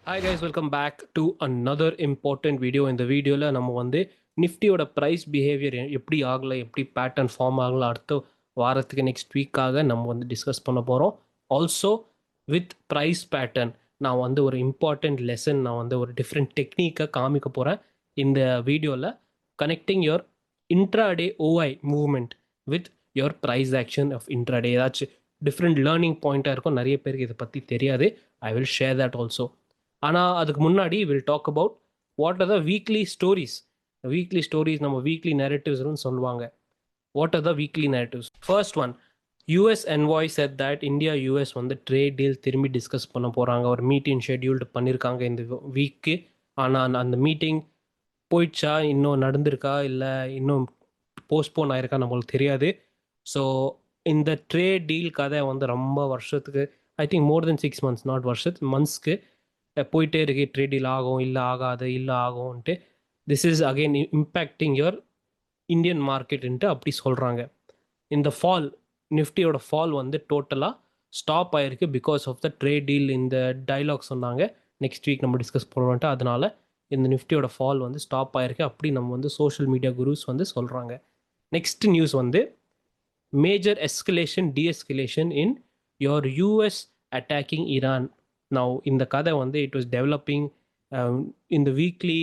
Hi guys, welcome back to another important video. இந்த வீடியோவில் நம்ம வந்து நிஃப்டியோட ப்ரைஸ் பிஹேவியர் எப்படி ஆகலை, எப்படி பேட்டர்ன் ஃபார்ம் ஆகலை, அடுத்த வாரத்துக்கு நெக்ஸ்ட் வீக்காக நம்ம வந்து டிஸ்கஸ் பண்ண போகிறோம். ஆல்சோ வித் ப்ரைஸ் பேட்டர்ன் நான் வந்து ஒரு இம்பார்ட்டண்ட் லெசன், நான் வந்து ஒரு டிஃப்ரெண்ட் டெக்னிக்கை காமிக்க போகிறேன் இந்த வீடியோவில். Connecting your intraday OI movement with your price action of intraday. ஏதாச்சும் டிஃப்ரெண்ட் லேர்னிங் பாயிண்ட்டாக இருக்கும். நிறைய பேருக்கு இதை பற்றி தெரியாது. I will share that also. ஆனால் அதுக்கு முன்னாடி will talk about what are the weekly stories. Weekly stories நம்ம வீக்லி நெரட்டிவ்ஸ்னு சொல்லுவாங்க. What are the weekly narratives? First one, US envoy said that India US வந்து ட்ரேட் டீல் திரும்பி discuss பண்ண போகிறாங்க. ஒரு மீட்டிங் ஷெட்யூல்டு பண்ணியிருக்காங்க இந்த வீக்கு. ஆனால் அந்த மீட்டிங் போயிடுச்சா, இன்னும் நடந்திருக்கா, இல்லை இன்னும் போஸ்ட்போன் ஆயிருக்கா நம்மளுக்கு தெரியாது. ஸோ இந்த ட்ரேட் டீல் கதை வந்து ரொம்ப வருஷத்துக்கு, I think more then 6 months, not வருஷத்து, மந்த்ஸ்க்கு போயிட்டே இருக்கு. ட்ரேட் டீல் ஆகும், இல்லை ஆகாது, இல்லை ஆகும்ன்ட்டு. This is again impacting your Indian மார்க்கெட்டுன்ட்டு அப்படி சொல்கிறாங்க. இந்த ஃபால், நிஃப்டியோட ஃபால் வந்து டோட்டலாக ஸ்டாப் ஆகிருக்கு because of the trade deal. இந்த டைலாக் சொன்னாங்க, நெக்ஸ்ட் வீக் நம்ம டிஸ்கஸ் பண்ணுவோன்ட்டு. அதனால இந்த நிஃப்டியோட ஃபால் வந்து ஸ்டாப் ஆகிருக்கு அப்படி நம்ம வந்து சோஷியல் மீடியா குரூஸ் வந்து சொல்கிறாங்க. நெக்ஸ்ட் நியூஸ் வந்து major escalation de-escalation in your US attacking Iran. Now இந்த கதை வந்து it was developing in the weekly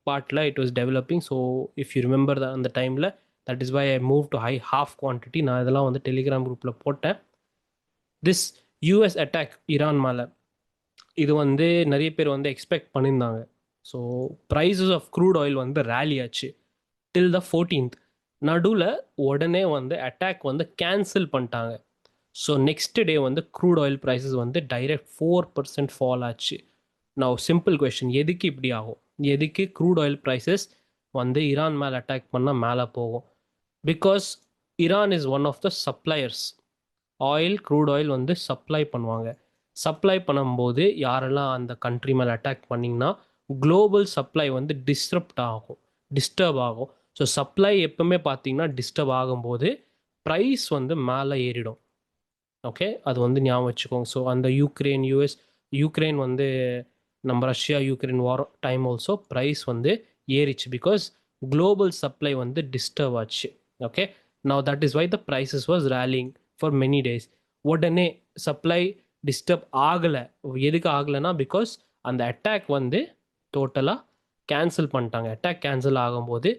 partல it was developing. So if you remember அந்த டைமில், that is why I moved to high half quantity. நான் இதெல்லாம் வந்து Telegram குரூப்பில் போட்டேன். திஸ் யூஎஸ் அட்டாக் ஈரான் மேலே, இது வந்து நிறைய பேர் வந்து எக்ஸ்பெக்ட் பண்ணியிருந்தாங்க. So prices of crude oil வந்து ரேலி ஆச்சு டில் த 14th. நடுவில் உடனே வந்து அட்டாக் வந்து கேன்சல் பண்ணிட்டாங்க. ஸோ நெக்ஸ்ட் டே வந்து க்ரூட் ஆயில் ப்ரைஸஸ் வந்து டைரெக்ட் 4% ஃபால் ஆச்சு. நான் சிம்பிள் கொஷின், எதுக்கு இப்படி ஆகும்? எதுக்கு க்ரூட் ஆயில் ப்ரைஸஸ் வந்து ஈரான் மேலே அட்டாக் பண்ணால் மேலே போகும்? Because Iran is one of the suppliers. Oil, crude oil வந்து சப்ளை பண்ணுவாங்க. சப்ளை பண்ணும்போது யாரெல்லாம் அந்த கண்ட்ரி மேலே அட்டாக் பண்ணிங்கன்னா குளோபல் சப்ளை வந்து டிஸ்டர்ப் ஆகும். ஸோ சப்ளை எப்பவுமே பார்த்தீங்கன்னா டிஸ்டர்ப் ஆகும்போது ப்ரைஸ் வந்து மேலே ஏறிடும். ஓகே, அது வந்து ஞாபகம் வச்சுக்கோங்க. ஸோ அந்த யூக்ரைன் வந்து நம்ம Russia Ukraine war time also price வந்து ஏறிச்சு பிகாஸ் குளோபல் சப்ளை வந்து டிஸ்டர்ப் ஆச்சு. Okay, now that is why the prices was rallying for many days. உடனே சப்ளை டிஸ்டர்ப் ஆகலை. எதுக்கு ஆகலைன்னா பிகாஸ் அந்த அட்டாக் வந்து டோட்டலாக கேன்சல் பண்ணிட்டாங்க. அட்டாக் கேன்சல் ஆகும்போது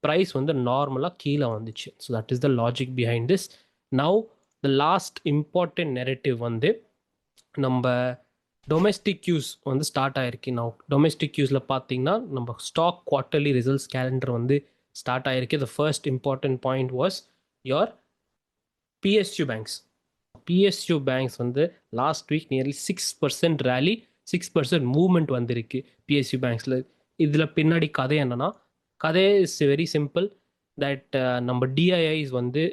ப்ரைஸ் வந்து நார்மலாக கீழே வந்துச்சு. So that is the logic behind this. Now the last important narrative வந்து நம்ம டொமெஸ்டிக் யூஸ் வந்து ஸ்டார்ட் ஆகிருக்கு. நான் டொமெஸ்டிக் யூஸில் பார்த்தீங்கன்னா நம்ம ஸ்டாக் குவார்ட்டர்லி ரிசல்ட்ஸ் கேலண்டர் வந்து ஸ்டார்ட் ஆகிருக்கு. The first important point was your PSU banks. PSU banks வந்து last week nearly 6% rally, 6% movement வந்திருக்கு பிஎஸ்யூ பேங்க்ஸில். இதில் பின்னாடி கதை என்னன்னா, கதை இஸ் வெரி சிம்பிள். தட் நம்ம டிஐஐஸ் வந்து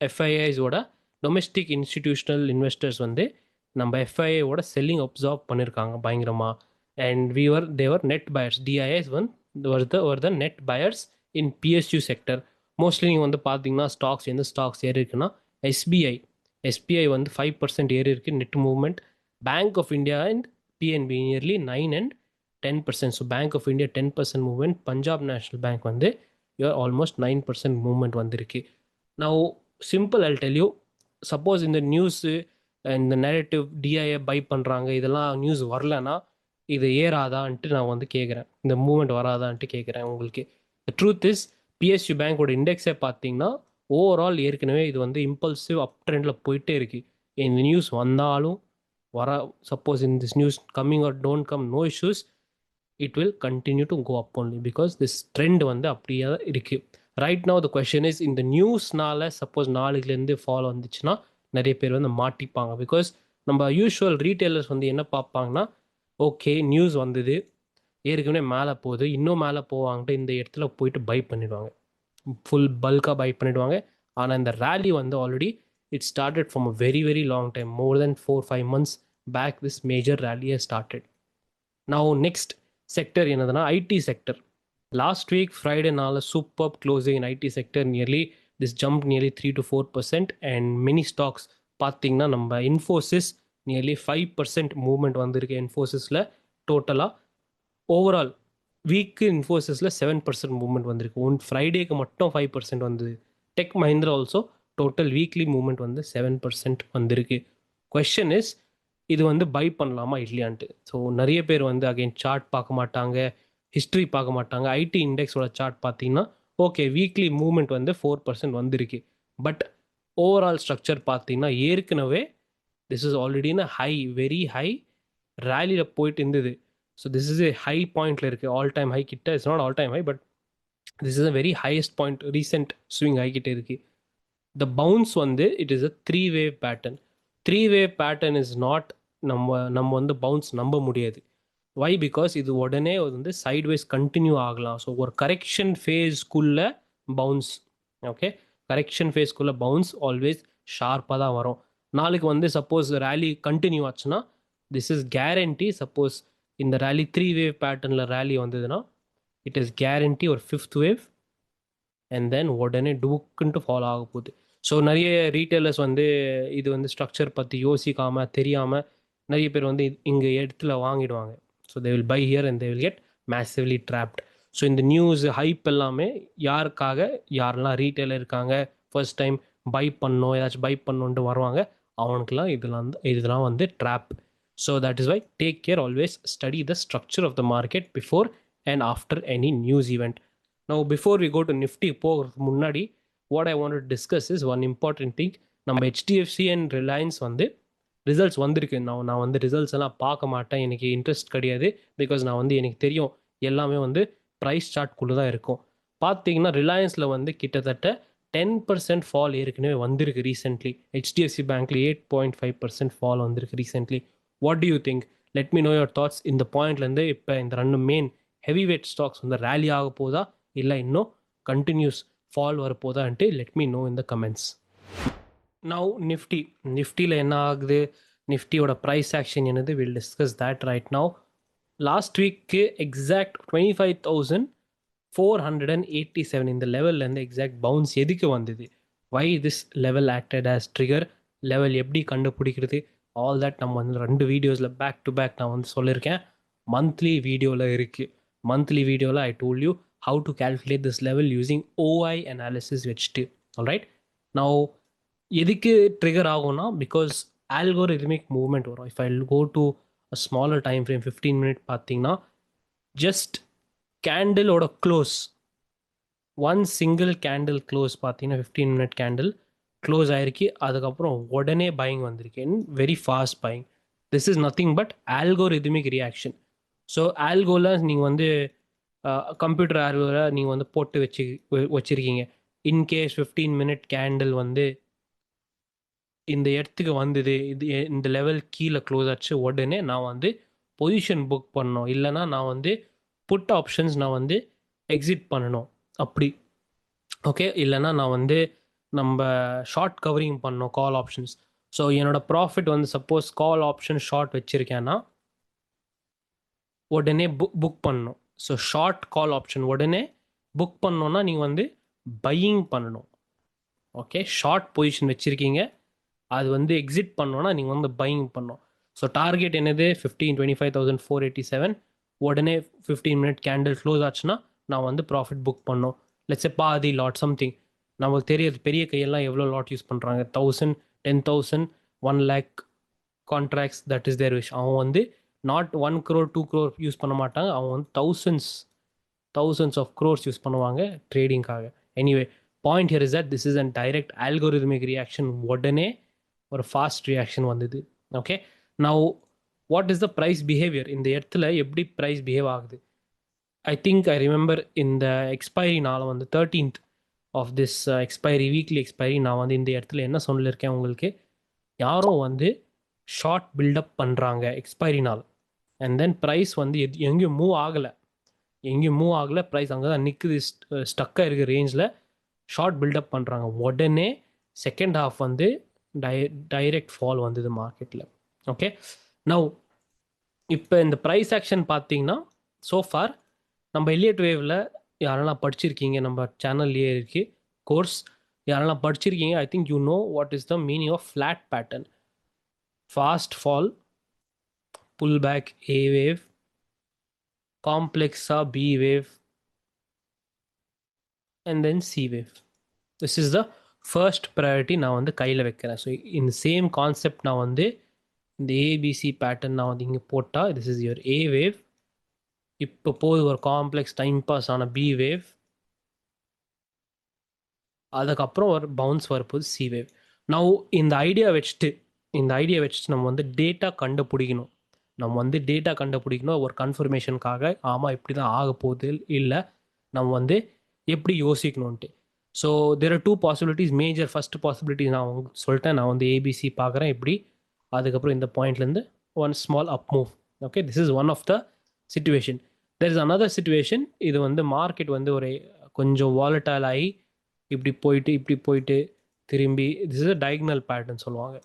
எஃப்ஐஐஸோட டொமெஸ்டிக் இன்ஸ்டிடியூஷனல் இன்வெஸ்டர்ஸ் வந்து நம்ம எஃப்ஐஐயோட செல்லிங் அப்சர்வ் பண்ணியிருக்காங்க பயங்கரமாக. And their net buyers. DIIs were the net buyers in PSU sector. Mostly நீங்கள் வந்து பார்த்தீங்கன்னா ஸ்டாக்ஸ், எந்த ஸ்டாக்ஸ் ஏறி இருக்குன்னா எஸ்பிஐ வந்து 5% ஏறி இருக்கு net movement. Bank of India and PNB nearly 9 and 10%. So Bank of India 10% movement. Punjab National Bank வந்து ஆல்மோஸ்ட் 9% மூவ்மெண்ட் வந்திருக்கு. நான் simple I'll tell you, suppose இந்த நியூஸு, இந்த நெரேட்டிவ் டிஐஏ பை பண்ணுறாங்க, இதெல்லாம் நியூஸ் வரலன்னா இது ஏறாதான்ட்டு நான் வந்து கேட்குறேன். இந்த மூவ்மெண்ட் வராதான்ட்டு கேட்குறேன் உங்களுக்கு. த ட்ரூத் இஸ் பிஎஸ்யூ பேங்கோட இண்டெக்ஸே பார்த்தீங்கன்னா ஓவரால் ஏற்கனவே இது வந்து இம்பல்சிவ் அப் ட்ரெண்டில் போயிட்டே இருக்குது. இந்த நியூஸ் வந்தாலும் சப்போஸ் இந்த news coming or don't come, no issues, it will continue to go up only because this trend வந்து அப்படியே தான் இருக்குது. Right now the question is, இந்த நியூஸ்னால சப்போஸ் நாளைக்குலேருந்து ஃபால் வந்துச்சுன்னா நிறைய பேர் வந்து மாட்டிப்பாங்க. பிகாஸ் நம்ம யூஷுவல் ரீட்டைலர்ஸ் வந்து என்ன பார்ப்பாங்கன்னா, ஓகே நியூஸ் வந்தது, ஏற்கனவே மேலே போகுது, இன்னும் மேலே போவாங்கட்டு இந்த இடத்துல போயிட்டு பை பண்ணிடுவாங்க, ஃபுல் பல்காக பை பண்ணிடுவாங்க. ஆனால் இந்த ரேலி வந்து already it started from a very very long time, more than 4-5 months back this major rally has started. Now next sector என்னதுன்னா ஐடி செக்டர். லாஸ்ட் வீக் ஃப்ரைடேனால super closing in IT sector. Nearly this jump nearly 3-4%. And many stocks பார்த்தீங்கன்னா நம்ம Infosys nearly 5% movement வந்திருக்கு. இன்ஃபோசிஸில் டோட்டலாக overall week இன்ஃபோசிஸில் 7% movement வந்திருக்கு. ஃப்ரைடேக்கு மட்டும் 5% வந்தது. Tech Mahindra also total weekly movement வந்து 7% வந்திருக்கு. கொஷன் இஸ், இது வந்து பை பண்ணலாமா இல்லையான்ட்டு. ஸோ நிறைய பேர் வந்து அகைன் சார்ட் பார்க்க மாட்டாங்க, ஹிஸ்ட்ரி பார்க்க மாட்டாங்க. ஐடி இண்டெக்ஸோட சார்ட் பார்த்தீங்கன்னா ஓகே வீக்லி மூவ்மெண்ட் வந்து 4% வந்திருக்கு. பட் ஓவரால் ஸ்ட்ரக்சர் பார்த்தீங்கன்னா ஏற்கனவே this is already high, very high ரேலியில் போயிட்டு இருந்தது. So this is a high பாயிண்ட்ல இருக்குது, ஆல் டைம் ஹை கிட்ட. It's not all time high, but this is a very highest point, recent swing high கிட்ட இருக்குது. த பவுன்ஸ் வந்து it is a 3-wave pattern. 3-wave pattern is not, நம்ம வந்து bounce நம்ப முடியாது. வை? பிகாஸ் இது உடனே வந்து சைட்வேஸ் கண்டினியூ ஆகலாம். ஸோ ஒரு கரெக்ஷன் ஃபேஸ்க்குள்ள பவுன்ஸ், ஓகே, கரெக்ஷன் ஃபேஸ்க்குள்ள பவுன்ஸ் ஆல்வேஸ் ஷார்ப்பாக தான் வரும். நாளைக்கு வந்து சப்போஸ் ரேலி கண்டினியூ ஆச்சுன்னா திஸ் இஸ் கேரண்டி. சப்போஸ் இந்த ரேலி 3-wave பேட்டர்னில் ரேலி வந்ததுன்னா இட் இஸ் கேரண்டி ஒரு 5th wave அண்ட் தென் உடனே டூக்குன்ட்டு ஃபாலோ ஆக போகுது. ஸோ நிறைய ரீட்டைலர்ஸ் வந்து இது வந்து ஸ்ட்ரக்சர் பற்றி யோசிக்காமல் தெரியாமல் நிறைய பேர் வந்து இங்கே இடத்துல வாங்கிடுவாங்க. So they will buy here and they will get massively dropped. So இந்த நியூஸ் ஹைப் எல்லாமே யாருக்காக, யாரெல்லாம் ரீட்டைலர் இருக்காங்க, ஃபர்ஸ்ட் டைம் பை பண்ணணும், ஏதாச்சும் பை பண்ணணுன்ட்டு வருவாங்க, அவனுக்குலாம் இதெல்லாம் வந்து drop. So that is why take care, always study the structure of the market before and after any news event. Now, before we go to Nifty, போகிறதுக்கு முன்னாடி what I want to discuss is one important thing. நம்ம HDFC and Reliance வந்து results வந்திருக்கு. நான் வந்து results எல்லாம் பார்க்க மாட்டேன், எனக்கு இன்ட்ரெஸ்ட் கிடையாது. பிகாஸ் நான் வந்து எனக்கு தெரியும் எல்லாமே வந்து ப்ரைஸ் சார்ட்குள்ளே தான் இருக்கும். பார்த்தீங்கன்னா ரிலையன்ஸில் வந்து கிட்டத்தட்ட 10% ஃபால் ஏற்கனவே வந்திருக்கு ரீசென்ட்லி. ஹெச்டிஎஃப்சி பேங்க்ல 8.5% ஃபால் வந்திருக்கு recently. What do you think? Let me know your thoughts. இந்த பாயிண்ட்லேருந்து இப்போ இந்த 2 மெயின் ஹெவி வெயிட் ஸ்டாக்ஸ் வந்து ரேலி ஆக போதா இல்லை இன்னும் கண்டினியூஸ் ஃபால் வரப்போதான்ட்டு let me know in the comments. Now நிஃப்டியில் என்ன ஆகுது, நிஃப்டியோட ப்ரைஸ் ஆக்ஷன் என்னது, will discuss that right now. Last week exact 25,487 இந்த லெவல்லேருந்து எக்ஸாக்ட் பவுன்ஸ் எதுக்கு வந்தது, why this level acted as trigger, level எப்படி கண்டுபிடிக்கிறது, ஆல் தட் நம்ம வந்து 2 வீடியோஸில் பேக் டு பேக் நான் வந்து சொல்லியிருக்கேன். மந்த்லி வீடியோவில் இருக்குது. மந்த்லி வீடியோவில் I told you how to calculate this level using OI analysis வச்சுட்டு. ஆல்ரைட், நான் எதுக்கு ட்ரிகர் ஆகும்னா பிகாஸ் algorithmic மூவ்மெண்ட் வரும். If I go to a smaller time frame 15 minute பார்த்தீங்கன்னா ஜஸ்ட் கேண்டிலோட close, one single candle close பார்த்தீங்கன்னா 15 minute candle close ஆயிருக்கு, அதுக்கப்புறம் உடனே பையிங் வந்திருக்கு, very fast buying. This is nothing but algorithmic reaction. So ஆல்கோவில் நீங்கள் வந்து கம்ப்யூட்டர் ஆர்வில் நீங்கள் வந்து போட்டு வச்சுருக்கீங்க. இன்கேஸ் 15 மினிட் கேண்டில் வந்து இந்த இடத்துக்கு வந்தது, இது இந்த லெவல் கீழே க்ளோஸ் ஆச்சு, உடனே நான் வந்து பொசிஷன் புக் பண்ணணும், இல்லைனா நான் வந்து புட் ஆப்ஷன்ஸ் நான் வந்து எக்ஸிட் பண்ணணும் அப்படி, ஓகே, இல்லைனா நான் வந்து நம்ம ஷார்ட் கவரிங் பண்ணணும் கால் ஆப்ஷன்ஸ். ஸோ என்னோட ப்ராஃபிட் வந்து சப்போஸ் கால் ஆப்ஷன் ஷார்ட் வச்சுருக்கேன்னா உடனே புக் பண்ணணும். ஸோ ஷார்ட் கால் ஆப்ஷன் உடனே புக் பண்ணோன்னா நீங்கள் வந்து பையிங் பண்ணணும். ஓகே, ஷார்ட் பொசிஷன் வச்சுருக்கீங்க, அது வந்து எக்ஸிட் பண்ணோன்னா நீங்கள் வந்து பையிங் பண்ணணும். ஸோ டார்கெட் என்னது 25,487. உடனே 15 மினிட் கேண்டில் க்ளோஸ் ஆச்சுன்னா நான் வந்து ப்ராஃபிட் புக் பண்ணோம். லெட்ஸ் பாதி லாட் சம்திங். நமக்கு தெரியாது பெரிய கையெல்லாம் எவ்வளோ லாட் யூஸ் பண்ணுறாங்க, 1000, 10,000, 1 lakh contracts, that is their wish. அவன் வந்து நாட் 1 crore 2 crore யூஸ் பண்ண மாட்டாங்க, அவங்க வந்து thousands ஆஃப் crores யூஸ் பண்ணுவாங்க ட்ரேடிங்காக. Anyway, point here is that this is an direct algorithmic reaction, உடனே ஒரு ஃபாஸ்ட் ரியாக்ஷன் வந்தது. Okay, now what is the price behaviour, இந்த இடத்துல எப்படி ப்ரைஸ் பிஹேவ் ஆகுது. ஐ திங்க் ஐ ரிமெம்பர் இந்த எக்ஸ்பைரி நாள் வந்து 13th of this expiry, weekly expiry, நான் வந்து இந்த இடத்துல என்ன சொல்லியிருக்கேன் உங்களுக்கு, யாரோ வந்து ஷார்ட் பில்டப் பண்ணுறாங்க எக்ஸ்பைரி நாள், அண்ட் தென் ப்ரைஸ் வந்து எங்கேயும் மூவ் ஆகலை, ப்ரைஸ் அங்கே தான் நிற்குது, ஸ்டக்காக இருக்கிற ரேஞ்சில் ஷார்ட் பில்டப் பண்ணுறாங்க, உடனே செகண்ட் ஹாஃப் வந்து டைரெக்ட் ஃபால் வந்தது மார்க்கெட்டில். ஓகே, நவ் இப்போ இந்த ப்ரைஸ் ஆக்ஷன் பார்த்தீங்கன்னா சோஃபார் நம்ம எலியட் வேவில் யாரெல்லாம் படிச்சிருக்கீங்க, நம்ம சேனல்லையே இருக்குது கோர்ஸ், யாரெல்லாம் படிச்சிருக்கீங்க, I think you know what is the meaning of flat pattern. Fast fall, pull back, A wave, காம்ப்ளெக்ஸாக B wave and then C wave. This is the first priority நான் வந்து கையில் வைக்கிறேன். ஸோ இந்த சேம் கான்செப்ட் நான் வந்து இந்த ABC pattern நான் வந்து இங்கே போட்டால் this is your A wave. இப்போ போது ஒரு காம்ப்ளெக்ஸ் டைம் பாஸ் ஆன பி வேவ், அதுக்கப்புறம் ஒரு பவுன்ஸ் வரப்போது சி வேவ். நான் இந்த ஐடியா வச்சுட்டு நம்ம வந்து டேட்டா கண்டுபிடிக்கணும். நம்ம வந்து டேட்டா கண்டுபிடிக்கணும் ஒரு கன்ஃபர்மேஷனுக்காக. ஆமாம் இப்படி தான் ஆக போகுது, இல்லை நம்ம வந்து எப்படி யோசிக்கணுன்ட்டு. So there are two possibilities. Major first possibility நான் சொல்லிட்டேன். நான் வந்து ஏபிசி பார்க்குறேன் இப்படி, அதுக்கப்புறம் இந்த பாயிண்ட்லேருந்து one small up move. Okay, this is one of the situation. There is another situation. இது வந்து மார்க்கெட் வந்து ஒரு கொஞ்சம் வாலட்டைல் ஆகி இப்படி போயிட்டு திரும்பி this is a diagonal pattern சொல்லுவாங்க.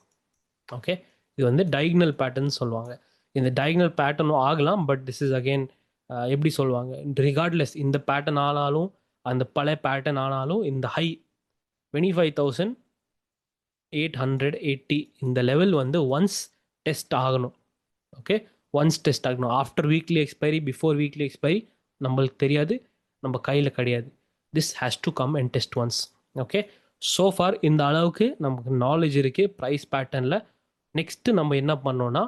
ஓகே, இது வந்து டயகனல் பேட்டர்ன் சொல்லுவாங்க. இந்த டயகனல் பேட்டர்னும் ஆகலாம், பட் திஸ் இஸ் அகெயின் எப்படி சொல்லுவாங்க, ரிகார்ட்லெஸ் இந்த பேட்டர்ன் ஆனாலும் அந்த பழைய பேட்டர்ன் ஆனாலும் இந்த ஹை 25,880 இந்த லெவல் வந்து ஒன்ஸ் டெஸ்ட் ஆகணும். ஓகே, ஒன்ஸ் டெஸ்ட் ஆகணும். After weekly expiry, before weekly expiry நம்மளுக்கு தெரியாது, நம்ம கையில் கிடையாது. This has to come and test once. Okay, so for இந்த அளவுக்கு நமக்கு நாலேஜ் இருக்குது ப்ரைஸ் பேட்டர்னில். நெக்ஸ்ட்டு நம்ம என்ன பண்ணோன்னா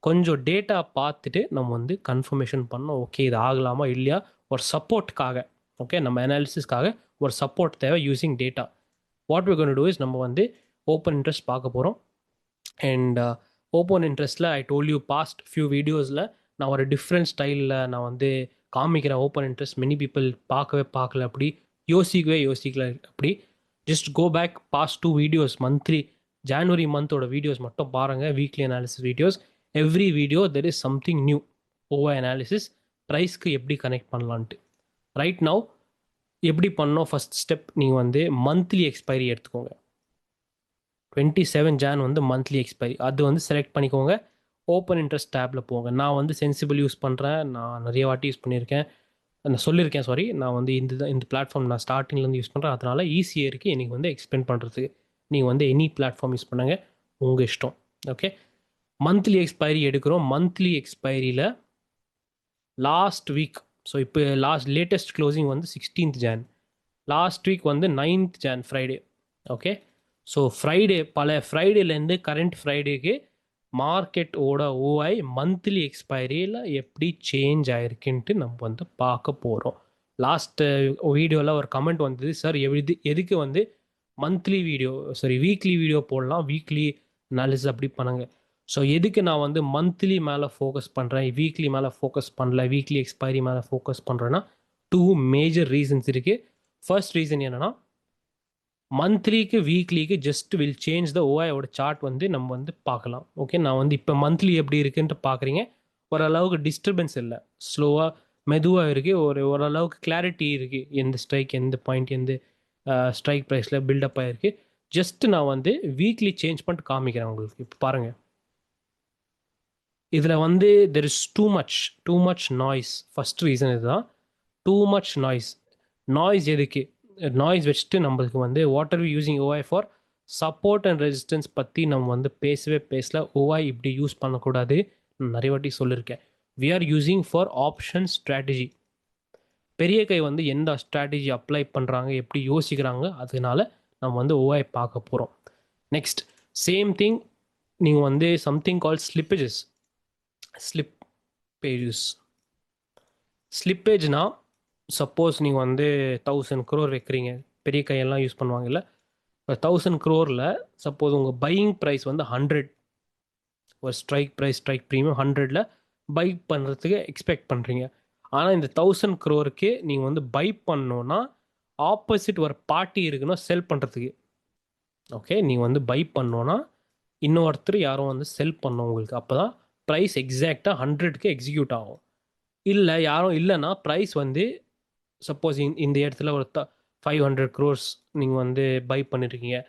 கொஞ்சம் டேட்டா பார்த்துட்டு நம்ம வந்து கன்ஃபர்மேஷன் பண்ணோம். ஓகே, இது ஆகலாமா இல்லையா, ஒரு சப்போர்ட்டுக்காக. ஓகே, நம்ம அனாலிசிஸ்க்காக ஒரு சப்போர்ட் தேவை using data. What we gonna is நம்ம வந்து ஓப்பன் இன்ட்ரெஸ்ட் பார்க்க போகிறோம். அண்ட் ஓப்பன் இன்ட்ரெஸ்ட்டில் I told you past few வீடியோஸில் நான் ஒரு டிஃப்ரெண்ட் ஸ்டைலில் நான் வந்து காமிக்கிறேன். ஓப்பன் இன்ட்ரெஸ்ட் மெனி பீப்புள் பார்க்கல, அப்படி யோசிக்கல அப்படி. Just go back past 2 videos, monthly January மந்தோட வீடியோஸ் மட்டும் பாருங்கள், weekly analysis videos. Every video there is something new. Over analysis ப்ரைஸ்க்கு எப்படி கனெக்ட் பண்ணலான்ட்டு. ரைட் நவ் எப்படி பண்ணோம், ஃபஸ்ட் ஸ்டெப் நீங்கள் வந்து மந்த்லி எக்ஸ்பைரி எடுத்துக்கோங்க. 27 ஜான் வந்து மந்த்லி எக்ஸ்பைரி, அது வந்து செலக்ட் பண்ணிக்கோங்க. ஓப்பன் இன்ட்ரெஸ்ட் டேப்பில் போங்க. நான் வந்து சென்சிபிள் யூஸ் பண்ணுறேன், நான் நிறைய வாட்டி யூஸ் பண்ணியிருக்கேன், நான் சொல்லியிருக்கேன் சாரி. நான் வந்து இந்த பிளாட்ஃபார்ம் நான் ஸ்டார்டிங்லேருந்து யூஸ் பண்ணுறேன், அதனால் ஈஸியாக இருக்குது எனக்கு வந்து எக்ஸ்பிளைன் பண்ணுறதுக்கு. நீங்கள் வந்து எனி பிளாட்ஃபார்ம் யூஸ் பண்ணுங்கள், உங்கள் இஷ்டம். ஓகே, மந்த்லி எக்ஸ்பைரி எடுக்கிறோம். மந்த்லி எக்ஸ்பைரியில் லாஸ்ட் வீக், ஸோ இப்போ லேட்டஸ்ட் க்ளோசிங் வந்து 16th ஜான், லாஸ்ட் வீக் வந்து 9th John Friday. Okay, so Friday, பல ஃப்ரைடேலேருந்து கரண்ட் ஃப்ரைடேக்கு மார்க்கெட்டோட ஓஐ மந்த்லி எக்ஸ்பைரியில் எப்படி சேஞ்ச் ஆகிருக்குன்ட்டு நம்ம வந்து பார்க்க போகிறோம். லாஸ்ட்டு வீடியோவில் ஒரு கமெண்ட் வந்தது, சார் எதுக்கு வந்து மந்த்லி வீடியோ வீக்லி வீடியோ போடலாம், வீக்லி அனாலிசிஸ் அப்படி பண்ணுங்க. ஸோ எதுக்கு நான் வந்து மந்த்லி மேலே ஃபோக்கஸ் பண்ணுறேன், வீக்லி மேலே ஃபோக்கஸ் பண்ணல, வீக்லி எக்ஸ்பைரி மேலே ஃபோக்கஸ் பண்ணுறேன்னா 2 மேஜர் ரீசன்ஸ் இருக்குது. ஃபர்ஸ்ட் ரீசன் என்னென்னா, மந்த்லிக்கு வீக்லிக்கு ஜஸ்ட் வில் சேஞ்ச் த ஓஐயோட சார்ட் வந்து நம்ம வந்து பார்க்கலாம். ஓகே, நான் வந்து இப்போ மந்த்லி எப்படி இருக்குன்ட்டு பார்க்குறீங்க, ஓரளவுக்கு டிஸ்டர்பன்ஸ் இல்லை, ஸ்லோவாக மெதுவாக இருக்குது, ஓரளவுக்கு கிளாரிட்டி இருக்குது, எந்த ஸ்ட்ரைக் எந்த பாயிண்ட் எந்த ஸ்ட்ரைக் ப்ரைஸில் பில்டப் ஆகிருக்கு. ஜஸ்ட் நான் வந்து வீக்லி சேஞ்ச் பண்ணிட்டு காமிக்கிறேன் உங்களுக்கு. இப்போ பாருங்கள், இதில் வந்து there is too much noise. First reason இதுதான், டூ மச் நாய்ஸ் எதுக்கு, நாய்ஸ் வச்சுட்டு நம்மளுக்கு வந்து what are we using OI for, support and resistance பற்றி நம்ம வந்து பேசல. ஓஐ இப்படி யூஸ் பண்ணக்கூடாது, நிறைய வாட்டி சொல்லியிருக்கேன். We are using for option strategy. பெரிய கை வந்து எந்த ஸ்ட்ராட்டஜி அப்ளை பண்ணுறாங்க, எப்படி யோசிக்கிறாங்க, அதனால நம்ம வந்து ஓஐ பார்க்க போகிறோம். நெக்ஸ்ட் சேம் திங், நீங்கள் வந்து சம்திங் கால் ஸ்லிப்பேஜ்னா, சப்போஸ் நீங்கள் வந்து 1000 crore வைக்கிறீங்க, பெரிய கையெல்லாம் யூஸ் பண்ணுவாங்க இல்லை, 1000 crore சப்போஸ் உங்கள் பையிங் ப்ரைஸ் வந்து 100, ஒரு ஸ்ட்ரைக் ப்ரீமியம் 100ல் பை பண்ணுறதுக்கு எக்ஸ்பெக்ட் பண்ணுறீங்க. ஆனால் இந்த 1000 crore நீங்கள் வந்து பை பண்ணோன்னா ஆப்போசிட் ஒரு பார்ட்டி இருக்குன்னா செல் பண்ணுறதுக்கு. ஓகே, நீங்கள் வந்து பை பண்ணோன்னா இன்னொருத்தர் யாரும் வந்து செல் பண்ணோம் உங்களுக்கு, அப்போ தான் ப்ரைஸ் எக்ஸாக்டாக 100க்கு எக்ஸிக்யூட் ஆகும். இல்லை யாரும் இல்லைன்னா ப்ரைஸ் வந்து சப்போஸ் இந்த இடத்துல ஒரு 500 crores நீங்கள் வந்து பை பண்ணியிருக்கீங்க,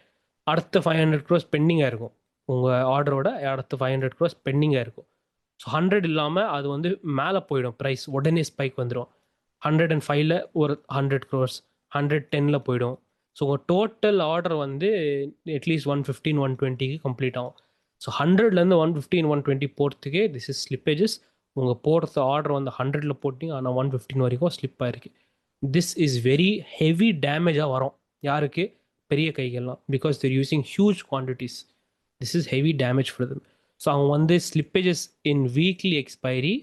அடுத்த 500 crores பெண்டிங்காக இருக்கும், உங்கள் ஆர்டரோட அடுத்த 500 crores பெண்டிங்காக இருக்கும். ஸோ 100 இல்லாமல் அது வந்து மேலே போயிடும், ப்ரைஸ் உடனே ஸ்பைக் வந்துடும். 105ல் ஒரு 100 crores, 110ல் போயிடும். ஸோ உங்கள் டோட்டல் ஆர்டர் வந்து அட்லீஸ்ட் 115 120க்கு கம்ப்ளீட் ஆகும். ஸோ 100லேருந்து 115 120 போகிறதுக்கே திஸ் இஸ் ஸ்லிப்பேஜஸ். உங்கள் போடுற ஆர்டர் வந்து 100ல் போட்டிங்க ஆனால் 115 வரைக்கும் ஸ்லிப் ஆயிருக்கு. திஸ் இஸ் வெரி ஹெவி டேமேஜாக வரும் யாருக்கு, பெரிய கைகள்லாம், because they're using huge quantities. This is heavy damage for them. So அவங்க வந்து ஸ்லிப்பேஜஸ் இன் வீக்லி எக்ஸ்பைரி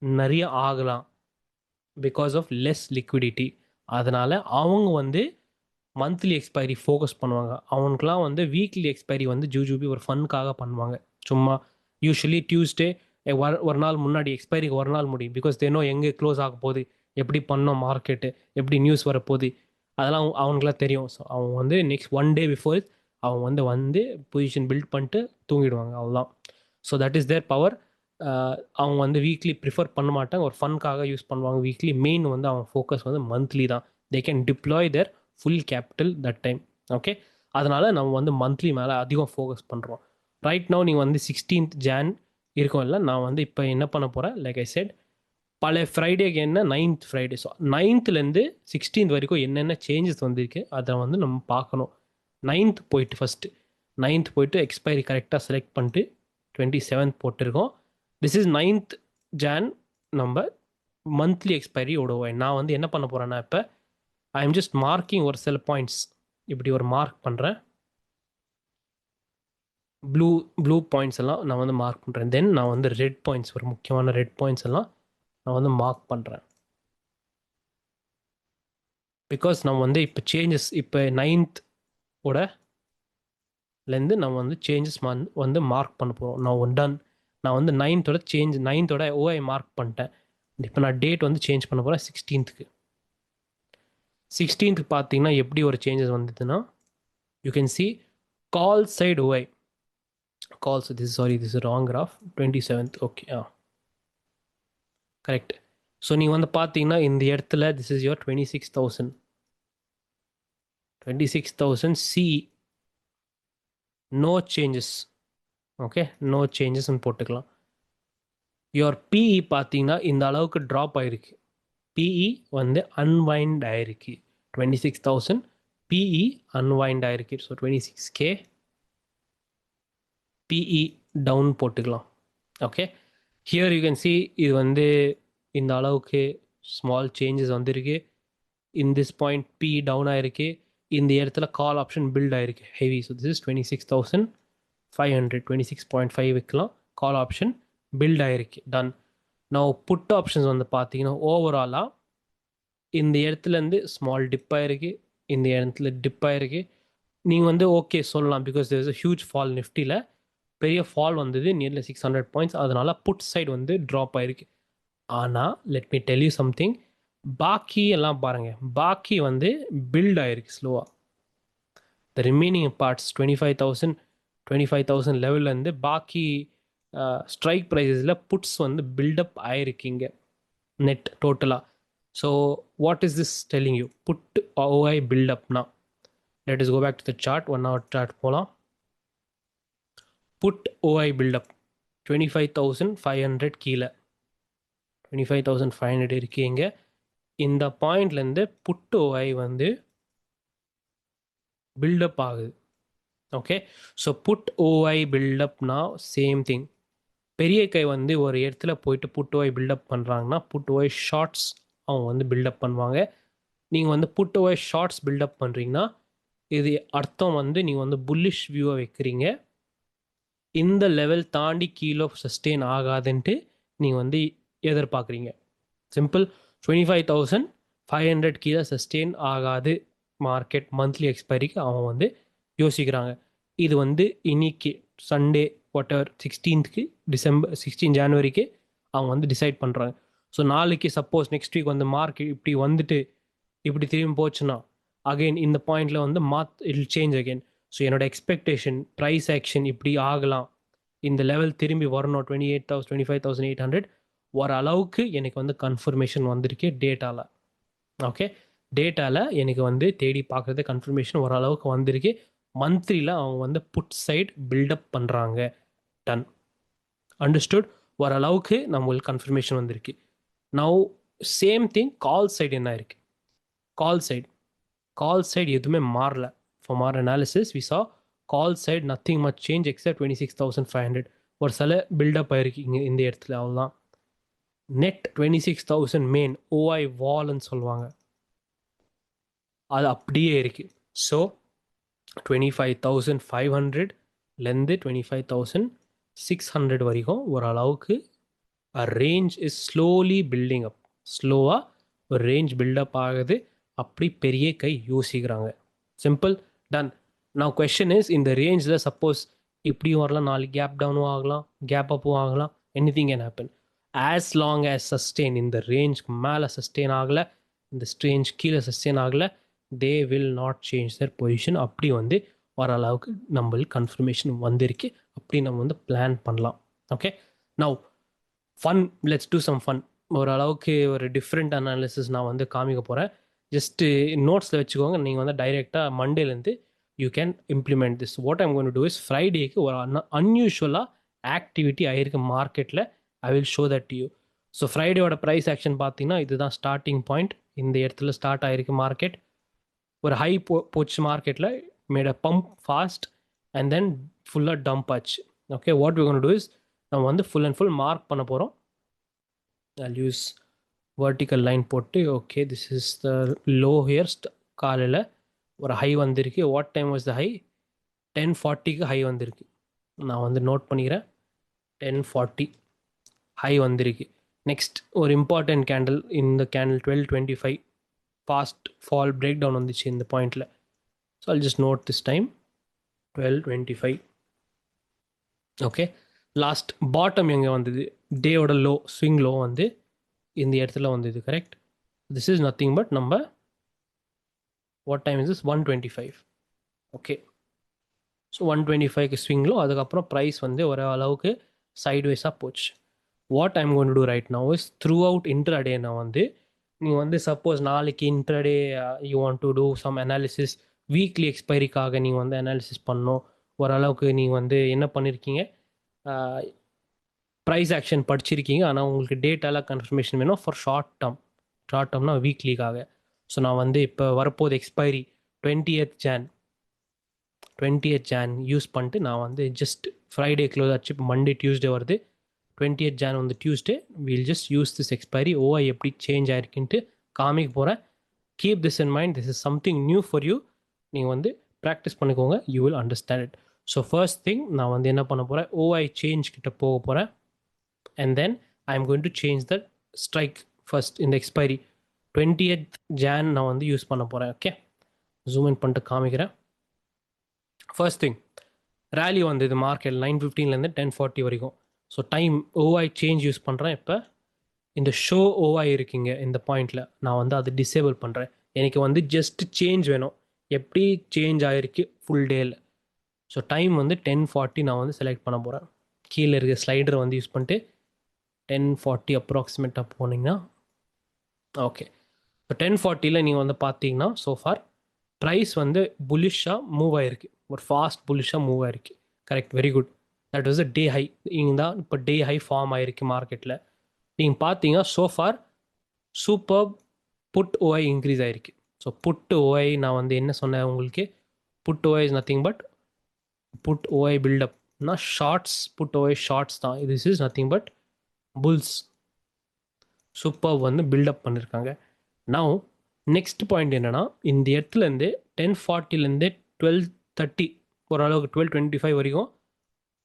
நிறைய ஆகலாம் பிகாஸ் ஆஃப் லெஸ் லிக்விடிட்டி. அதனால் அவங்க வந்து மந்த்லி எக்ஸ்பைரி ஃபோக்கஸ் பண்ணுவாங்க. அவனுக்குலாம் வந்து வீக்லி எக்ஸ்பைரி வந்து ஜூஜூபி ஒரு ஃபன்காக பண்ணுவாங்க. சும்மா யூஸ்வலி டியூஸ்டே ஒரு நாள் முன்னாடி எக்ஸ்பைரிக்கு ஒரு நாள் முடியும். பிகாஸ் தேனோ எங்கே க்ளோஸ் ஆக போகுது, எப்படி பண்ணோம் மார்க்கெட்டு, எப்படி நியூஸ் வரப்போகுது, அதெல்லாம் அவங்களுக்குலாம் தெரியும். ஸோ அவங்க வந்து நெக்ஸ்ட் ஒன் டே பிஃபோர் அவங்க வந்து பொசிஷன் பில்ட் பண்ணிட்டு தூங்கிடுவாங்க, அவ்வளோதான். So that is their power. அவங்க வந்து வீக்லி ப்ரிஃபர் பண்ண மாட்டாங்க, ஒரு ஃபன்காக யூஸ் பண்ணுவாங்க வீக்லி. மெயின் வந்து அவங்க ஃபோக்கஸ் வந்து மந்த்லி தான். They can deploy their full capital that time. Okay, அதனால் நம்ம வந்து மந்த்லி மேலே அதிகம் ஃபோக்கஸ் பண்ணுறோம். ரைட் நவ் நீங்கள் வந்து 16th Jan இருக்கும் இல்லை, நான் வந்து இப்போ என்ன பண்ண போகிறேன், லைக் ஐ செட், பழைய ஃப்ரைடேக்கு என்ன 9th ஃப்ரைடே, ஸோ 9th வரைக்கும் வரைக்கும் என்னென்ன சேஞ்சஸ் வந்திருக்கு அதை வந்து நம்ம பார்க்கணும். 9th போயிட்டு ஃபஸ்ட்டு 9th போயிட்டு எக்ஸ்பைரி கரெக்டாக செலக்ட் பண்ணிட்டு 27th போட்டிருக்கோம். திஸ் இஸ் 9th Jan நம்ம மந்த்லி எக்ஸ்பைரி ஓடுவோம். நான் வந்து என்ன பண்ண போகிறேன்னா, இப்போ ஐ எம் ஜஸ்ட் மார்க்கிங் ஒரு சில பாயிண்ட்ஸ், இப்படி ஒரு மார்க் பண்ணுறேன். ப்ளூ பாயிண்ட்ஸ் எல்லாம் நான் வந்து மார்க் பண்ணுறேன். தென் நான் வந்து ரெட் பாயிண்ட்ஸ், ஒரு முக்கியமான ரெட் பாயிண்ட்ஸ் எல்லாம் நான் வந்து மார்க் பண்ணுறேன். பிகாஸ் நம்ம வந்து இப்போ சேஞ்சஸ், இப்போ 9th ஓடலேருந்து நம்ம வந்து சேஞ்சஸ் வந்து மார்க் பண்ண போகிறோம். நான் டன். நான் வந்து 9th ஓஐ மார்க் பண்ணிட்டேன். இப்போ நான் டேட் வந்து சேஞ்ச் பண்ண போகிறேன் 16th பார்த்தீங்கன்னா எப்படி ஒரு சேஞ்சஸ் வந்ததுன்னா, you can see call side OI calls. This is wrong graph. 27th. Okay, correct. So நீங்கள் வந்து பார்த்தீங்கன்னா இந்த இடத்துல this is your 26,000 C, no changes. Okay, no சேஞ்சஸ்ன்னு போட்டுக்கலாம். யுவர் பிஇ பார்த்தீங்கன்னா இந்த அளவுக்கு ட்ராப் ஆகிருக்கு. பிஇ வந்து அன்வைண்ட் ஆகிருக்கு. 26,000 பிஇ அன்வைண்ட் ஆகிருக்கு. ஸோ 26K பிஇ டவுன் போட்டுக்கலாம். Okay, here you can see இது வந்து இந்த அளவுக்கு ஸ்மால் சேஞ்சஸ் வந்திருக்கு. In this point PE down ஆகிருக்கு. இந்த இடத்துல கால் ஆப்ஷன் பில்ட் ஆகிருக்கு ஹெவி. ஸோ திஸ் இஸ் 26,500, 26.5 வைக்கலாம். கால் ஆப்ஷன் பில்ட் ஆகிருக்கு, டன். நான் புட் ஆப்ஷன்ஸ் வந்து பார்த்தீங்கன்னா ஓவராலாக இந்த இடத்துலேருந்து ஸ்மால் டிப் ஆகிருக்கு, இந்த இடத்துல டிப் ஆகிருக்கு. நீங்கள் வந்து ஓகே சொல்லலாம், because there is a huge fall. நிஃப்டியில் பெரிய ஃபால் வந்தது, நியர்லி 600 பாயிண்ட்ஸ். அதனால் புட் சைடு வந்து ட்ராப் ஆகிருக்கு. ஆனால் let me tell you something, பாக்கி எல்லாம் பாருங்கள், பாக்கி வந்து பில்ட் ஆகிருக்கு ஸ்லோவாக. த ரிமைனிங் பார்ட்ஸ் 25,000 லெவல்லேருந்து பாக்கி ஸ்ட்ரைக் ப்ரைஸஸில் புட்ஸ் வந்து பில்டப் ஆகிருக்கீங்க நெட் டோட்டலாக. So what is this telling you? Put OI பில்டப்னா, let us go back to the chart. 1 hour chart போகலாம். புட் ஓஐ பில்டப் 25,500 கீழே, 25,500 இருக்கீங்க. இந்த பாயிண்ட்லேருந்து புட் ஓஐ வந்து பில்டப் ஆகுது. ஓகே, ஸோ புட் ஓஐ பில்டப்னா சேம் திங். பெரிய கை வந்து ஒரு இடத்துல போயிட்டு புட் ஓஐ பில்டப் பண்ணுறாங்கன்னா புட் ஓஐ ஷார்ட்ஸ் அவங்க வந்து பில்டப் பண்ணுவாங்க. நீங்கள் வந்து புட் ஓஐ ஷார்ட்ஸ் பில்டப் பண்ணுறீங்கன்னா இது அர்த்தம் வந்து நீங்கள் வந்து புல்லிஷ் வியூவை வைக்கிறீங்க. இந்த லெவல் தாண்டி கீழே சஸ்டெயின் ஆகாதுன்ட்டு நீங்கள் வந்து எதிர்பார்க்குறீங்க. சிம்பிள். 25,500 கீழே சஸ்டெயின் ஆகாது மார்க்கெட் மந்த்லி எக்ஸ்பைரிக்கு அவங்க வந்து யோசிக்கிறாங்க. இது வந்து இன்னைக்கு சண்டே வாட்டர் 16 ஜனவரிக்கு அவங்க வந்து டிசைட் பண்ணுறாங்க. ஸோ நாளைக்கு சப்போஸ் நெக்ஸ்ட் வீக் வந்து மார்க்கெட் இப்படி வந்துட்டு இப்படி திரும்பி போச்சுன்னா அகெயின் இந்த பாயிண்டில் வந்து இட் சேஞ்ச் அகெயின். ஸோ என்னோட எக்ஸ்பெக்டேஷன் ப்ரைஸ் ஆக்ஷன் இப்படி ஆகலாம், இந்த லெவல் திரும்பி வரணும் 25,800 வர அளவுக்கு எனக்கு வந்து கன்ஃபர்மேஷன் வந்திருக்கு டேட்டாவில். ஓகே, டேட்டாவில் எனக்கு வந்து தேடி பார்க்குறது கன்ஃபர்மேஷன் ஓரளவுக்கு வந்திருக்கு. மந்த்லியில் அவங்க வந்து புட் சைட் பில்டப் பண்ணுறாங்க, டன். அண்டர்ஸ்டுட்? ஓரளவுக்கு நம்மளுக்கு கன்ஃபர்மேஷன் வந்திருக்கு. Now same thing call side என்ன இருக்குது? கால் சைடு எதுவுமே மாறல. ஃபார் மார் analysis we saw call side nothing much change except 26,500. ஒரு சில பில்டப் ஆயிருக்கு இங்கே இந்த இடத்துல, அவ்வளோதான். நெட் 26,000 மெயின் ஓஐ வால்னு சொல்லுவாங்க, அது அப்படியே இருக்கு. ஸோ 25,500லேருந்து 25,600 வரைக்கும் ஓரளவுக்கு range is slowly building up. ஸ்லோவாக ஒரு ரேஞ்ச் பில்டப் ஆகுது, அப்படி பெரிய கை யோசிக்கிறாங்க. Simple, done. நான் கொஷன் இஸ், இந்த ரேஞ்சில் சப்போஸ் இப்படியும் வரலாம், நாளைக்கு கேப் டவுனும் ஆகலாம், கேப் அப்பும் ஆகலாம், any thing can happen. As long as sustain, இந்த ரேஞ்ச்க்கு மேலே சஸ்டெயின் ஆகலை, இந்த ரேஞ்ச் கீழே சஸ்டெயின் ஆகலை, they will not change Dhar position. அப்படி வந்து ஓரளவுக்கு நம்மளுக்கு கன்ஃபர்மேஷன் வந்திருக்கு, அப்படி நம்ம வந்து பிளான் பண்ணலாம். Okay, now fun, let's do some fun. ஓரளவுக்கு ஒரு டிஃப்ரெண்ட் அனாலிசிஸ் நான் வந்து காமிக்க போகிறேன். ஜஸ்ட்டு நோட்ஸில் வச்சுக்கோங்க. நீங்கள் வந்து டைரெக்டாக மண்டேலேருந்து you can implement this. What I'm going to do is, ஃப்ரைடேக்கு ஒரு அன்யூஷுவலாக ஆக்டிவிட்டி ஆகிருக்கு மார்க்கெட்டில். I will show that to you. So ஃப்ரைடேயோட ப்ரைஸ் ஆக்ஷன் பார்த்தீங்கன்னா இதுதான் ஸ்டார்டிங் பாயிண்ட். இந்த இடத்துல ஸ்டார்ட் ஆகிருக்கு மார்க்கெட். ஒரு ஹை போச்சு மார்க்கெட்டில், made a pump fast and then ஃபுல்லாக டம்ப் ஆச்சு. Okay, what we going to do is, நம்ம வந்து ஃபுல் அண்ட் ஃபுல் மார்க் பண்ண போகிறோம். I'll use vertical line போட்டு, okay this is the low highest. காலையில் ஒரு ஹை வந்திருக்கு. What time was the high? 10:40க்கு ஹை வந்திருக்கு. நான் வந்து நோட் பண்ணிக்கிறேன், 10:40 ஹை வந்திருக்கு. நெக்ஸ்ட் ஒரு இம்பார்ட்டன்ட் கேண்டில், இந்த candle 12:25 fast fall break down வந்துச்சு இந்த பாயிண்டில். So I'll just note this time 12:25. Okay, last bottom எங்கே வந்தது? டேயோட லோ, ஸ்விங் லோ வந்து இந்த இடத்துல வந்தது. Correct, this is nothing but நம்ம what time is this? 125. Okay, so 125க்கு ஸ்விங் லோ. அதுக்கப்புறம் ப்ரைஸ் வந்து ஒரு அளவுக்கு சைட்வேஸாக போச்சு. What I'm going to do right now is, throughout intraday நான் வந்து, நீங்கள் வந்து சப்போஸ் நாளைக்கு intraday you want to do some analysis, weekly எக்ஸ்பைரிக்காக நீங்கள் வந்து அனாலிசிஸ் பண்ணணும். ஓரளவுக்கு நீங்கள் வந்து என்ன பண்ணியிருக்கீங்க, ப்ரைஸ் ஆக்ஷன் படிச்சிருக்கீங்க, ஆனால் உங்களுக்கு டேட்டாலாம் கன்ஃபர்மேஷன் வேணும் ஃபார் ஷார்ட் டேர்ம்னா வீக்லிக்காக. ஸோ நான் வந்து இப்போ வரப்போது எக்ஸ்பைரி 20th Jan யூஸ் பண்ணிட்டு நான் வந்து ஜஸ்ட் ஃப்ரைடே க்ளோஸ் ஆச்சு, இப்போ மண்டே டியூஸ்டே வருது, 20th Jan வந்து Tuesday. Wheel just use this expiry, ஓஐ எப்படி சேஞ்ச் ஆயிருக்குன்ட்டு காமிக்க போகிறேன். Keep this in mind, this is something new for you. நீங்கள் வந்து ப்ராக்டிஸ் பண்ணிக்கோங்க, you will understand it. So first thing நான் வந்து என்ன பண்ண போகிறேன், ஓஐ சேஞ்ச் கிட்ட போக போகிறேன். And then I'm going to change the strike first in the expiry 20th Jan நான் வந்து யூஸ் பண்ண போகிறேன். ஓகே, ஜூம் இன் பண்ணிட்டு காமிக்கிறேன். ஃபர்ஸ்ட் திங், ரேலி வந்து இது மார்க்கெட் 9:15லேருந்து 10:40 வரைக்கும். ஸோ டைம் ஓஐ சேஞ்ச் யூஸ் பண்ணுறேன். இப்போ இந்த ஷோ ஓஐ இருக்குங்க இந்த பாயிண்டில், நான் வந்து அதை டிசேபிள் பண்ணுறேன். எனக்கு வந்து ஜஸ்ட் சேஞ்ச் வேணும், எப்படி சேஞ்ச் ஆகிருக்கு ஃபுல் டேயில். ஸோ டைம் வந்து 10:40 நான் வந்து செலக்ட் பண்ண போகிறேன். கீழே இருக்க ஸ்லைடரை வந்து யூஸ் பண்ணிட்டு 10:40 அப்ராக்சிமேட்டாக போனீங்கன்னா ஓகே. இப்போ 10:40ல் நீங்கள் வந்து பார்த்தீங்கன்னா சோஃபார் ப்ரைஸ் வந்து புல்லிஷாக மூவ் ஆகிருக்கு, ஒரு ஃபாஸ்ட் புல்லிஷாக மூவ் ஆகிருக்கு. Correct, very good. That was a day high. இங்கே தான் இப்போ டே ஹை ஃபார்ம் ஆகிருக்கு மார்க்கெட்டில். நீங்கள் பார்த்தீங்கன்னா so far super put OI increase ஆகிருக்கு. ஸோ புட் ஓஐ நான் வந்து என்ன சொன்னேன் உங்களுக்கு, put OI is nothing but put OI பில்டப்னா ஷார்ட்ஸ், புட் ஓஐ ஷார்ட்ஸ் தான். This is nothing but bulls super வந்து பில்டப் பண்ணியிருக்காங்க. நவ் நெக்ஸ்ட் பாயிண்ட் என்னென்னா, இந்த இடத்துலேருந்து 10:40லேருந்து 12:30 ஓரளவுக்கு 12:25 வரைக்கும்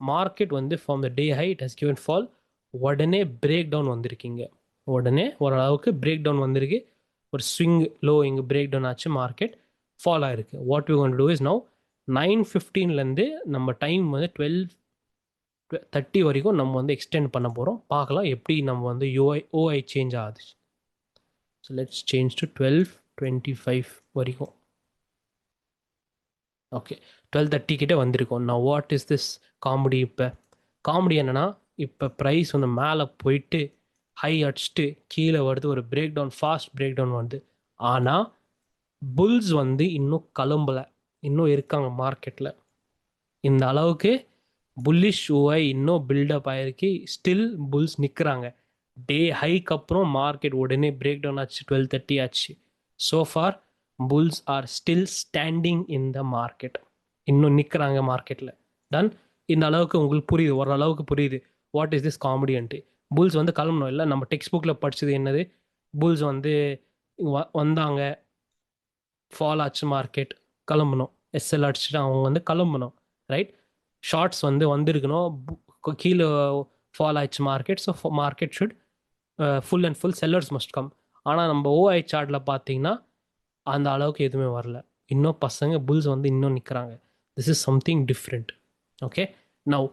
மார்க்கெட் வந்து from the day high it has given fall. உடனே பிரேக் டவுன் வந்திருக்கீங்க, உடனே ஓரளவுக்கு பிரேக் டவுன் வந்திருக்கு. ஒரு ஸ்விங் லோ இங்கே பிரேக் டவுன் ஆச்சு, மார்க்கெட் ஃபால் ஆகிருக்கு. What we going to do is now 9:15லேருந்து நம்ம டைம் வந்து 12:30 வரைக்கும் நம்ம வந்து எக்ஸ்டெண்ட் பண்ண போகிறோம். பார்க்கலாம் எப்படி நம்ம வந்து ஓஐ சேஞ்ச் ஆகுது. ஸோ லெட்ஸ் சேஞ்ச் டு 12:25 வரைக்கும். ஓகே, 12:30 கிட்டே வந்திருக்கோம். நான் வாட் இஸ் திஸ் காமெடி? இப்போ காமெடி என்னென்னா, இப்போ ப்ரைஸ் வந்து மேலே போயிட்டு ஹை அடிச்சுட்டு கீழே வருது, ஒரு break down, fast break down வருது. ஆனால் புல்ஸ் வந்து இன்னும் கிளம்பலை, இன்னும் இருக்காங்க மார்க்கெட்டில். இந்த அளவுக்கு புல்லிஷ் ஓஐ இன்னும் பில்டப் ஆகிருக்கு, ஸ்டில் புல்ஸ் நிற்கிறாங்க. டே ஹைக்கு அப்புறம் மார்க்கெட் உடனே பிரேக் டவுன் ஆச்சு, 12:30 ஆச்சு. So for bulls are still standing in the market, இன்னும் நிற்கிறாங்க மார்க்கெட்டில். டன். இந்த அளவுக்கு உங்களுக்கு புரியுது, ஓரளவுக்கு புரியுது வாட் இஸ் திஸ் காமெடின்ட்டு. புல்ஸ் வந்து கிளம்பணும் இல்லை, நம்ம டெக்ஸ்ட் புக்கில் படிச்சது என்னது, புல்ஸ் வந்து வந்தாங்க, ஃபால் ஆச்சு மார்க்கெட், கிளம்பணும், எஸ்எல் அடிச்சுட்டு அவங்க வந்து கிளம்பணும், ரைட். ஷார்ட்ஸ் வந்து வந்திருக்கணும், கீழே ஃபால் ஆயிடுச்சு market, so market should full and full sellers must come. ஆனால் நம்ம ஓஐ சார்ட்டில் பார்த்தீங்கன்னா அந்த அளவுக்கு எதுவுமே வரல. இன்னும் பசங்க புல்ஸ் வந்து இன்னும் நிற்கிறாங்க. This is something different. Okay, now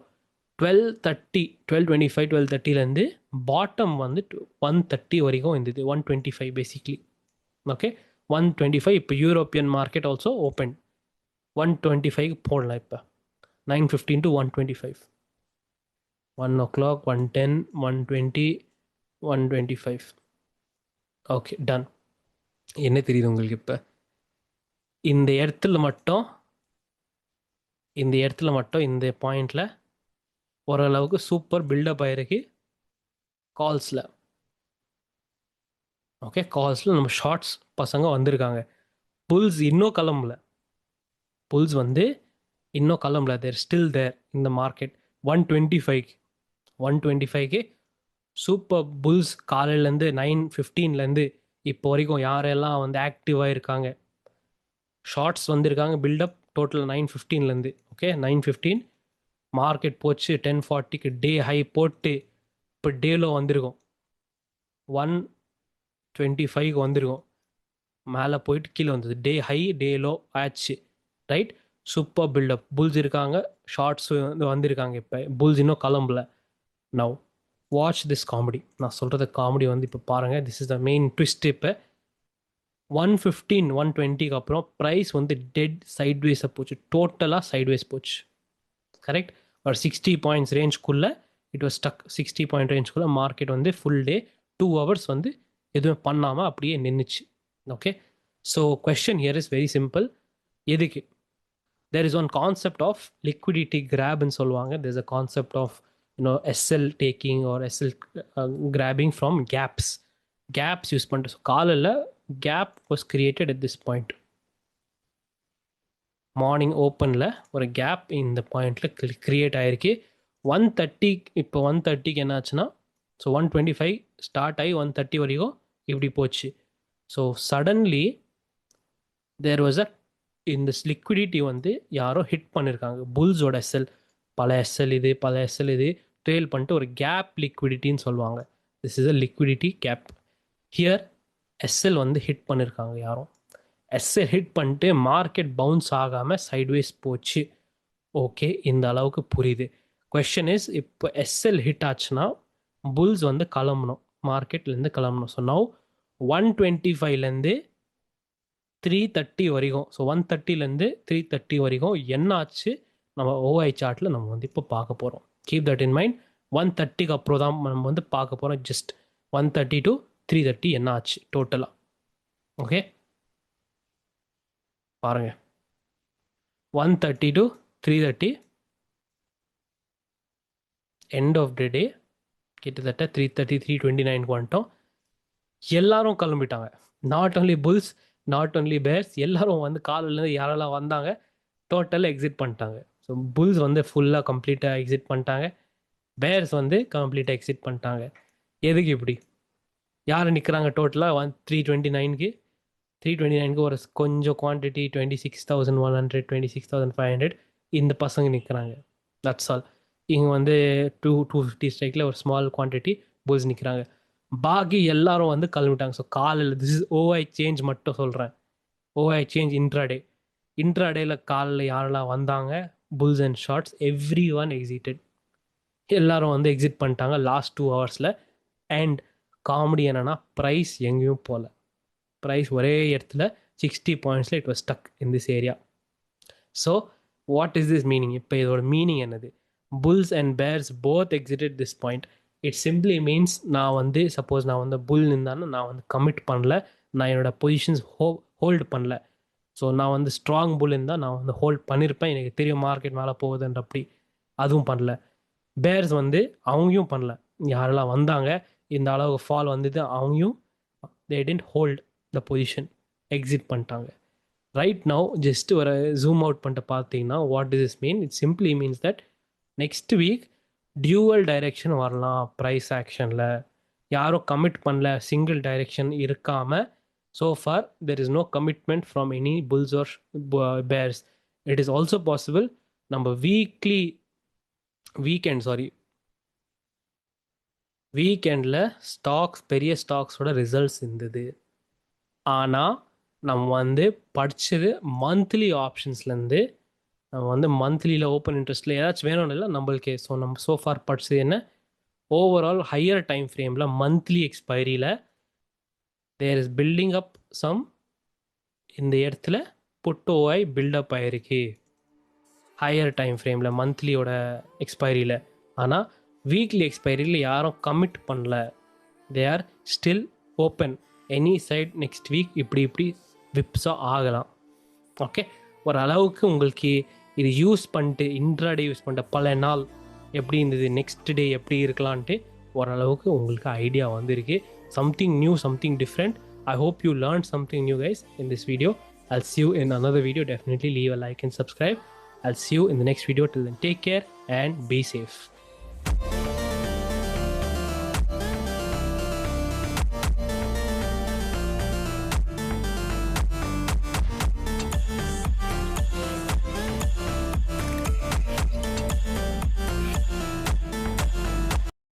12:30 12:25 12:30லேருந்து பாட்டம் வந்து 1:30 வரைக்கும் இருந்தது, 125 பேசிக்லி. ஓகே, 125. இப்போ யூரோப்பியன் மார்க்கெட் ஆல்சோ ஓப்பன் 125 போடலாம். இப்போ 9:15 to 125, 1 o'clock, 1:10, 1:20, 1:25. Okay, ton. என்ன தெரியுது உங்களுக்கு இப்போ? இந்த இடத்துல மட்டும் இந்த பாயிண்டில் ஓரளவுக்கு சூப்பர் பில்டப் ஆகிருக்கு கால்ஸில். ஓகே, கால்ஸில் நம்ம ஷார்ட்ஸ் பசங்க வந்திருக்காங்க. புல்ஸ் இன்னும் கிளம்பல, புல்ஸ் வந்து இன்னும் கிளம்பல, தேர் ஸ்டில் தேர் இந்த மார்க்கெட். 125க்கு சூப்பர் புல்ஸ் காலையிலேருந்து 9:15லேருந்து இப்போ வரைக்கும் யாரெல்லாம் வந்து ஆக்டிவாக இருக்காங்க, ஷார்ட்ஸ் வந்திருக்காங்க பில்டப் டோட்டல் 9:15லேருந்து. ஓகே, 9:15 மார்க்கெட் போச்சு 10:40க்கு டே ஹை போட்டு இப்போ டேலோ வந்திருக்கும் 125க்கு வந்திருக்கும், மேலே போயிட்டு கீழே வந்தது, டே ஹை டே லோ ஆச்சு, ரைட். சூப்பர் பில்டப், புல்ஸ் இருக்காங்க, ஷார்ட்ஸ் வந்து வந்திருக்காங்க. இப்போ புல்ஸ் இன்னும் கிளம்பல. Now watch this comedy. நான் சொல்கிறது காமெடி வந்து இப்போ பாருங்கள், this is the main twist. இப்போ 115 120க்கு அப்புறம் ப்ரைஸ் வந்து டெட் சைட்வேஸை போச்சு, டோட்டலாக சைட்வேஸ் போச்சு, கரெக்ட். ஒரு 60 பாயிண்ட்ஸ் ரேஞ்சுக்குள்ளே இட் வாஸ் ஸ்டக். 60 பாயிண்ட் ரேஞ்சுக்குள்ளே மார்க்கெட் வந்து ஃபுல் டே 2 ஹவர்ஸ் வந்து எதுவும் பண்ணாமல் அப்படியே நின்றுச்சு. Okay, so question here is very simple. எதுக்கு? there is one concept of liquidity grab ன்னு சொல்லுவாங்க. there's a concept of SL taking or SL grabbing from gaps use பண்ணிட்டு. காலையில் gap was created at this point. Morning ஓப்பனில் ஒரு gap இந்த பாயிண்டில் create ஆகிருக்கு. 130 இப்போ 130க்கு என்ன ஆச்சுன்னா, ஸோ 125 ஸ்டார்ட் ஆகி 130 வரைக்கும் இப்படி போச்சு. So suddenly there was a இந்த லிக்விடிட்டி வந்து யாரோ ஹிட் பண்ணியிருக்காங்க, புல்ஸோட எஸ்எல். பல எஸ்எல் இது ட்ரெயில் பண்ணிட்டு ஒரு கேப் லிக்விடிட்டின்னு சொல்லுவாங்க. This is a liquidity gap. Here SL வந்து ஹிட் பண்ணியிருக்காங்க யாரும். எஸ்எல் ஹிட் பண்ணிட்டு மார்க்கெட் பவுன்ஸ் ஆகாமல் சைட்வேஸ் போச்சு. ஓகே, இந்த அளவுக்கு புரியுது. கொஸ்டின் இஸ், இப்போ எஸ்எல் ஹிட் ஆச்சுன்னா புல்ஸ் வந்து கிளம்பணும், மார்க்கெட்லேருந்து கிளம்பணும். ஸோ நவ் 125லேருந்து 330 வரைக்கும், ஸோ 130லேருந்து 330 வரைக்கும் என்ன ஆச்சு நம்ம ஓஐ சார்ட்டில் நம்ம வந்து இப்போ பார்க்க போகிறோம். Keep that in mind. 130க்கு அப்புறம் தான் நம்ம வந்து பார்க்க போகிறோம். ஜஸ்ட் 130 to 330 என்ன ஆச்சு டோட்டலாக. ஓகே, பாருங்க, 130 to 330 end of the day கிட்டத்தட்ட 330 329க்கு வந்துட்டோம். எல்லாரும் கிளம்பிட்டாங்க. Not only bulls, not only bears, எல்லாரும் வந்து காலையிலேருந்து யாரெல்லாம் வந்தாங்க டோட்டலாக எக்ஸிட் பண்ணிட்டாங்க. ஸோ புல்ஸ் வந்து ஃபுல்லாக கம்ப்ளீட்டாக எக்ஸிட் பண்ணிட்டாங்க, பேர்ஸ் வந்து கம்ப்ளீட்டாக எக்ஸிட் பண்ணிட்டாங்க. எதுக்கு இப்படி? யார் நிற்கிறாங்க டோட்டலாக 329க்கு ஒரு கொஞ்சம் குவான்டிட்டி 26,100 26,500 இந்த பசங்க நிற்கிறாங்க. That's all. இங்கே வந்து 250 ஸ்ட்ரைக்கில் ஒரு ஸ்மால் குவான்டிட்டி புல்ஸ் நிற்கிறாங்க. பாக்கி எல்லாரும் வந்து கிளம்பிட்டாங்க. ஸோ காலையில் திஸ் இஸ் ஓஐ சேஞ்ச் மட்டும் சொல்கிறேன். ஓஐ சேஞ்ச் இன்ட்ராடேயில் காலையில் யாரெல்லாம் வந்தாங்க, bulls and shorts, every one exited. எல்லாரும் வந்து எக்ஸிட் பண்ணிட்டாங்க லாஸ்ட் 2 ஹவர்ஸில். அண்ட் காமெடி என்னென்னா, ப்ரைஸ் எங்கேயும் போகல, ப்ரைஸ் ஒரே இடத்துல 60 பாயிண்ட்ஸில் it was stuck in this area. So what is this meaning? இப்போ இதோட மீனிங் என்னது? Bulls and bears both exited this point. It simply means, நான் வந்து சப்போஸ் நான் வந்து புல் இருந்தாலும் நான் வந்து கமிட் பண்ணல, நான் என்னோடய பொசிஷன்ஸ் ஹோல்டு பண்ணல. ஸோ நான் வந்து ஸ்ட்ராங் புல் இருந்தால் நான் வந்து ஹோல்ட் பண்ணியிருப்பேன், எனக்கு தெரியும் மார்க்கெட் மேலே போகுதுன்ற, அப்படி அதுவும் பண்ணல. பேர்ஸ் வந்து அவங்கயும் பண்ணல. யாரெல்லாம் வந்தாங்க இந்த அளவுக்கு ஃபால் வந்தது, அவங்கயும் they didn't hold the position, exit பண்ணிட்டாங்க. ரைட் நவ் ஜஸ்ட் ஒரு ஜூம் அவுட் பண்ணிட்டு பார்த்தீங்கன்னா, what does this mean? It simply means that next week dual direction வரலாம் ப்ரைஸ் ஆக்ஷனில். யாரும் கமிட் பண்ணல, சிங்கிள் டைரெக்ஷன் இருக்காம so far there is no commitment from any bulls or bears. It is also possible நம்ம வீக்கெண்டில் பெரிய ஸ்டாக்ஸோட results இருந்தது. ஆனால் நம்ம படித்தது மந்த்லி ஆப்ஷன்ஸ்லேருந்து. நம்ம மந்த்லியில் ஓப்பன் இன்ட்ரெஸ்ட்டில் ஏதாச்சும் வேணும்னு இல்லை நம்மளுக்கே. ஸோ நம்ம சோஃபார் படித்தது என்ன, ஓவரால் ஹையர் டைம் ஃப்ரேமில் மந்த்லி எக்ஸ்பைரியில் there is building up some, இந்த இடத்துல புட்டோவாய் பில்டப் ஆகிருக்கு ஹையர் டைம் ஃப்ரேமில் மந்த்லியோட எக்ஸ்பைரியில். ஆனால் வீக்லி எக்ஸ்பைரியில் யாரும் கமிட் பண்ணல, they are still open. Any side next week இப்படி விப்ஸாக ஆகலாம். ஓகே, ஒரு அளவுக்கு உங்களுக்கு இது யூஸ் பண்ணிட்டு இன்ட்ராடே யூஸ் பண்ணிட்டு பல நாள் எப்படி இருந்தது, நெக்ஸ்ட் டே எப்படி இருக்கலான்ட்டு ஓரளவுக்கு உங்களுக்கு ஐடியா வந்திருக்கு. Something new, something different. I hope you learned something new, guys, in this video. I'll see you in another video. Definitely leave a like and subscribe. I'll see you in the next video. Till then, take care and be safe.